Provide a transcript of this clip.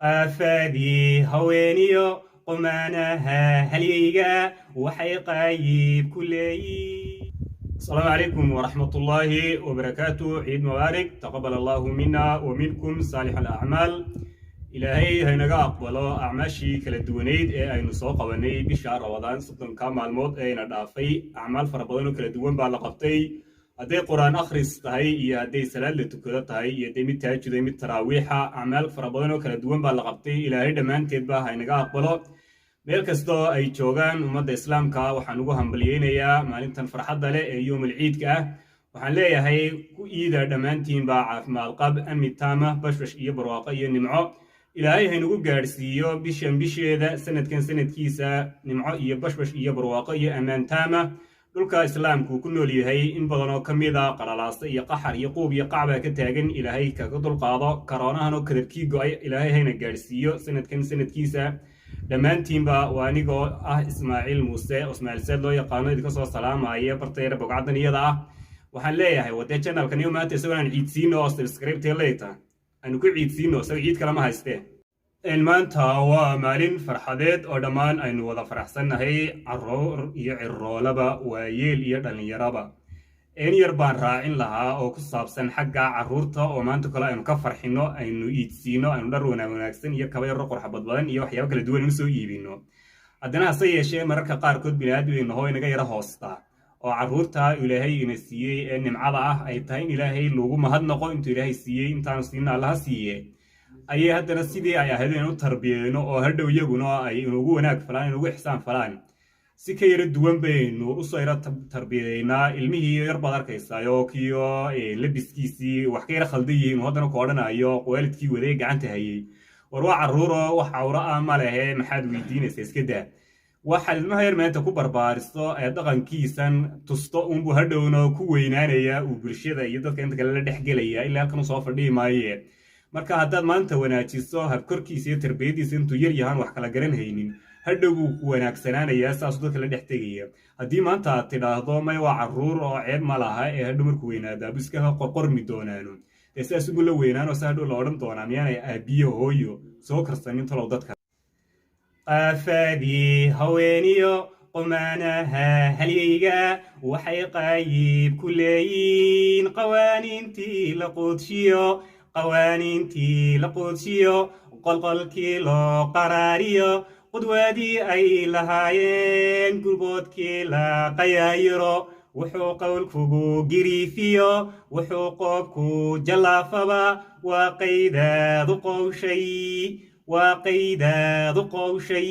afaadii haweeniyo qumanaha halyeyga waxay qaayib ku leeyiin. السلام عليكم ورحمة الله وبركاته. عيد مبارك، تقبل الله منا ومنكم صالح الأعمال. إلهي هينغا أقبلو أعماشي كلا دوانيد أي نسوق واني بشهر رمضان صدن كامل موت أي ندافي أعمال فربضانو كلا دوان بالقبطي أدي قرآن أخرس تهي إيا أدي سلال لتكودا تهي إيا دي متهاج دي متراويحة أعمال فربضانو كلا دوان بالقبطي إلهي دمان تيدبا هينغا أقبلو meel kastoo ay joogaan ummadda islaamka waxaan ugu hambaliyeynayaa maalintan farxadda leh ee yoomul ciidka ah. waxaan leeyahay ku iida dhammaantiinba caafimaad qab, amni taama, bashbash iyo barwaaqo iyo nimco. ilaahay haynugu gaadhsiiyo bishan bisheeda, sanadkan sanadkiisa nimco iyo bashbash iyo barwaaqo iyo ammaan taama. dhulka islaamku ku nool yahay in badan oo ka mid a qalalaasta iyo qaxar iyo quub iyo qacbaa ka taagan. ilaahay kaga dulqaado karoonahan oo kadabkii go-ay. ilaahay hayna gaadhsiiyo sanadkan sanadkiisa. dhammaantiinba waa anigoo ah Ismaaciil Muuse oo Ismaaciil Said loo yaqaano idinka soo salaamaya bartayra bogcaddan iyada ah. waxaan leeyahay wadee channelkan iyo maanta isagoo aan ciidsiino oo subscribe leeta aanu ku ciidsiino isagoo ciid kale ma haystee. maanta waa maalin farxadeed oo dhammaan aynu wada faraxsannahay, carruur iyo ciroolaba, waayeel iyo dhallinyaraba. yar baan raacin lahaa oo ku saabsan xagga carruurta oo maanta kale aynu ka farxino, aynu iidsiino, aynu dhar wanaagsan iyo kaba yaro qurux badbadan iyo waxyaabo kala duwan inu soo iibino. haddana hase yeeshee mararka qaarkood bini'aadameynaho inaga yara hoostaa oo carruurta ilaahay ina siiyey ee nimcada ah ay tahay in ilaahay loogu mahadnaqo. intuu ilaahay siiyey intaanu siina allaha siiye ayay haddana sidii ay ahayd inaynu tarbiyeyno oo hadhow iyaguna ay inugu wanaag falaan, inugu ixsaan falaan. si ka yara duwan baynu usoo yara tarbiyadeynaa. ilmihii yar baad arkaysaayoo kiyo labiskiisii wax ka yara khaldan yihiin uu haddana ku odhanayo waalidkii waday gacanta hayey, war waa carruuro wax cawro ah ma lehe maxaad weydiinaysa iska daa. waxaad ilmaha yar maanta ku barbaariso ee dhaqankiisan tusto unbuu hadhowna ku weynaanaya, uu bulshada iyo dadka inta kale la dhex gelaya ilaa halkan usoo fadhihi maaye. marka haddaad maanta wanaajiso habkorkiisa iyo tarbiyadiisa intuu yar yahaan wax kala garan haynin, hadhow buu ku wanaagsanaanayaa, saasuu dadka la dhex tegaya. haddii maanta aad tidhaahdo may waa carruur oo ceeb ma laha ee hadhow markuu weynaadaa bu iska qorqormi doonaano, dee sidaas ugu la weynaano se hadhow la odhan doonaa miyaanay aabbiyo hooyo soo karsanin talow dadka. afaadii haweeniyo qumanaha halyeyga waxay qaayib ku leeyiin. qawaaniintii la quudshiyo qolqolkii loo qaraariyo qudwadii ay lahaayeen gurboodkii la qayaayiro. wuxuu qowlkugu giriifiyo wuxuu qoobku jallaafaba waa qaydaadu qowshay.